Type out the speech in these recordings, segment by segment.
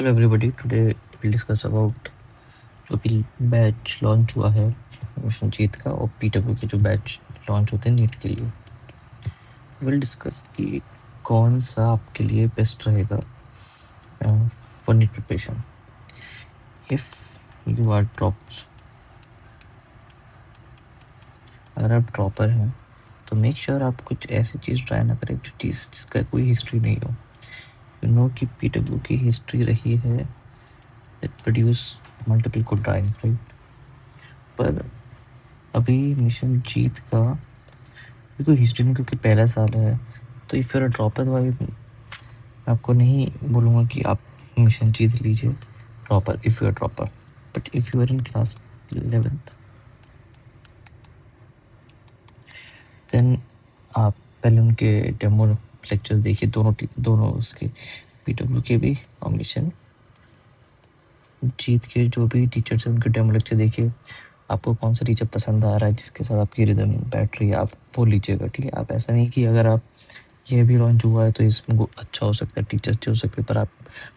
Hello everybody, today we'll discuss about जो भी batch launch हुआ है मिशन जीत का और पीडब्ल्यू के जो बैच लॉन्च होते हैं नीट के लिए। विल डिस्कस कि कौन सा आपके लिए बेस्ट रहेगा for NEET preparation. If you are drop, अगर आप ड्रॉपर हैं तो मेक श्योर आप कुछ ऐसी चीज़ ट्राई ना करें जो चीज़ जिसका कोई हिस्ट्री नहीं हो। यू नो कि पीडब्ल्यू की हिस्ट्री रही है that produce multiple good drawing, right? पर अभी मिशन जीत का देखो हिस्ट्री में क्योंकि पहला साल है, तो इफ़ यू आर ड्रॉपर तो मैं आपको नहीं बोलूँगा कि आप मिशन जीत लीजिए dropper if you are dropper. But if you are in class 11th then आप पहले उनके डेमो लेक्चर्स देखिए, दोनों उसके पीडब्ल्यू के भी और मिशन जीत के जो भी टीचर्स हैं उनके डेमो लेक्चर देखिए। आपको कौन सा टीचर पसंद आ रहा है जिसके साथ आपकी रिदम बैठ रही है, आप वो लीजिएगा, ठीक है? आप ऐसा नहीं कि अगर आप ये भी लॉन्च हुआ है तो इसमें अच्छा हो सकता है, टीचर अच्छे हो सकते हैं,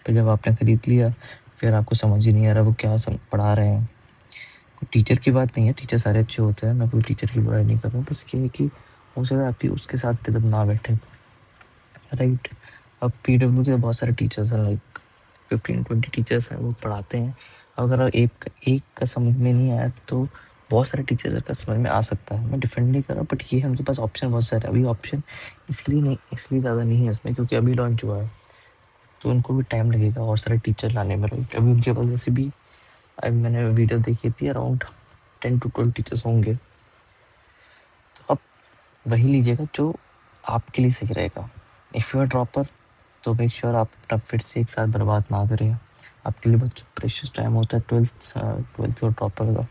पर जब आपने ख़रीद लिया फिर आपको समझ ही नहीं आ रहा वो क्या पढ़ा रहे हैं। टीचर की बात नहीं है, टीचर सारे अच्छे होते हैं, मैं कोई टीचर की बुराई नहीं कर रहा हूँ, बस ये है कि हो सकता है आपकी उसके साथ रिदम ना बैठे, राइट? अब पीडब्ल्यू के बहुत सारे टीचर्स हैं, लाइक 15-20 टीचर्स हैं, वो पढ़ाते हैं। अगर एक का समझ में नहीं आया तो बहुत सारे टीचर्स का समझ में आ सकता है। मैं डिफेंड नहीं कर रहा, बट ये है उनके पास ऑप्शन बहुत सारे। अभी ऑप्शन इसलिए ज़्यादा नहीं है इसमें क्योंकि अभी लॉन्च हुआ है, तो उनको भी टाइम लगेगा और सारे टीचर लाने में, राइट? अभी उनके पास जैसे भी अभी मैंने वीडियो देखी थी, अराउंड 10 to 12 टीचर्स होंगे। तो अब वही लीजिएगा जो आपके लिए सही रहेगा। इफ़ यू आर ड्रॉपर तो मेक श्योर आप अपना फिर से एक साथ बर्बाद ना करें। आपके लिए बहुत प्रेशियस टाइम होता है ट्वेल्थ और ड्रॉपर का,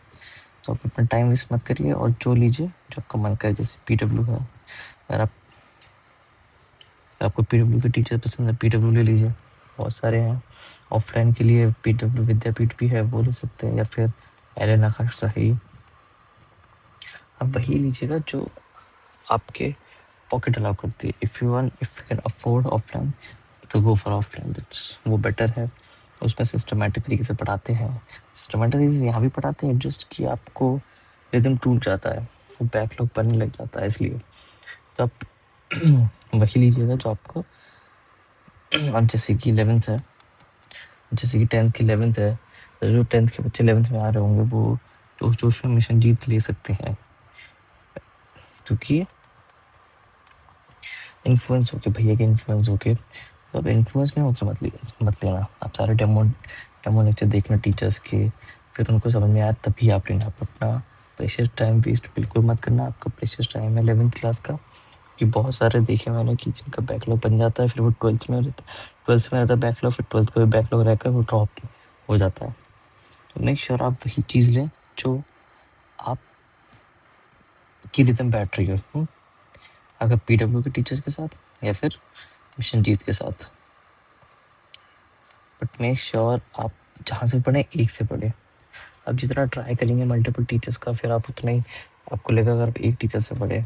तो आप अपना टाइम वेस्ट मत करिए और जो लीजिए जो आपका मन करे। जैसे पीडब्ल्यू है, अगर आपको पीडब्ल्यू के टीचर पसंद है, पीडब्ल्यू ले लीजिए, बहुत सारे हैं। ऑफलाइन के लिए पीडब्ल्यू विद्यापीठ भी है, वो ले सकते हैं, या फिर एलेना खास्टा है। आप वही लीजिएगा जो आपके पॉकेट अलाउ करती है। If you can afford offline तो गो फॉर ऑफलाइन, दैट्स वो बेटर है। उसमें सिस्टमेटिक तरीके से पढ़ाते हैं, सिस्टमेटिक तरीके से यहाँ भी पढ़ाते हैं, जस्ट कि आपको रिदम टूट जाता है, वो बैकलॉग बनने लग जाता है, इसलिए तो आप वही लीजिएगा जो आपको अब जैसे कि 11th है, जैसे कि 10th की 11th है, तो जो 10th के बच्चे 11th में आ रहे होंगे वो जोश जोश में मिशन जीत ले सकते हैं, क्योंकि इन्फ्लुएंस होके भैया के इन्फ्लुएंस होके, तो अब इन्फ्लुएंस में होके मत लेना। आप सारे डेमो लेक्चर देखना टीचर्स के, फिर उनको समझ में आया तभी आप लेना। आप अपना प्रेशियस टाइम वेस्ट बिल्कुल मत करना। आपका प्रेशियस टाइम है 11th क्लास का, कि बहुत सारे देखे मैंने कि जिनका बैकलॉग बन जाता है, फिर वो 12th में रहता है बैकलॉग, फिर 12th का भी बैकलॉग रहकर वो ड्रॉप हो जाता है। तो मेक श्योर आप वही चीज़ लें जो आप की रिदम बैठ रही हो, अगर पीडब्ल्यू के टीचर्स के साथ या फिर मिशन जीत के साथ। बट मेक श्योर आप जहाँ से पढ़ें एक से पढ़ें। आप जितना ट्राई करेंगे मल्टीपल टीचर्स का, फिर आप उतना ही आपको लगेगा। अगर आप एक टीचर से पढ़े,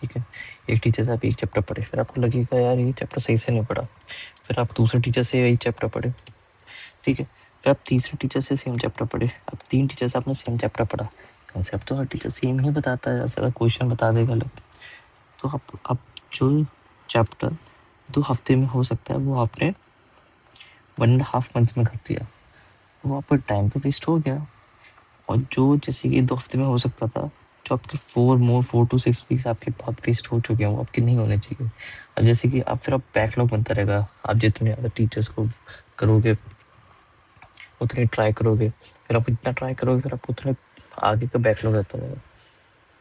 ठीक है, एक टीचर से आप एक चैप्टर पढ़े, फिर आपको लगेगा यार ये चैप्टर सही से नहीं पढ़ा, फिर आप दूसरे टीचर से यही चैप्टर पढ़े, ठीक है, फिर आप तीसरे टीचर से सेम चैप्टर पढ़े, अब 3 टीचर से आपने सेम चैप्टर पढ़ा। कंसेप्ट तो हर टीचर सेम ही बताता है, ऐसा क्वेश्चन बता देगा अलग। तो आप जो चैप्टर 2 हफ्ते में हो सकता है वो आपने 1.5 मंथ में कर दिया, वो आपका टाइम तो वेस्ट हो गया। और जो जैसे कि 2 हफ्ते में हो सकता था, जो आपके 4 to 6 वीक्स आपके बहुत वेस्ट हो चुके हैं, वो आपके नहीं होने चाहिए। अब जैसे कि आप बैकलॉग बनता रहेगा, आप जितने ज़्यादा टीचर्स को करोगे उतने ट्राई करोगे, फिर आप इतना ट्राई करोगे, फिर आपको उतने आगे का बैकलॉग रहता रहेगा,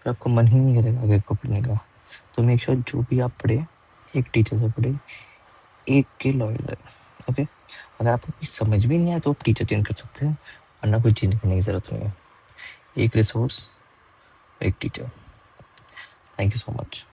फिर आपको मन ही नहीं करेगा आगे को पढ़ने का। तो मेक श्योर जो भी आप पढ़े एक टीचर से पढ़े, एक के लॉयल है, ओके? अगर आपको कुछ समझ भी नहीं आया तो आप टीचर चेंज कर सकते हैं, वरना कोई चेंज करने की ज़रूरत नहीं है। एक रिसोर्स, एक teacher. Thank you so much.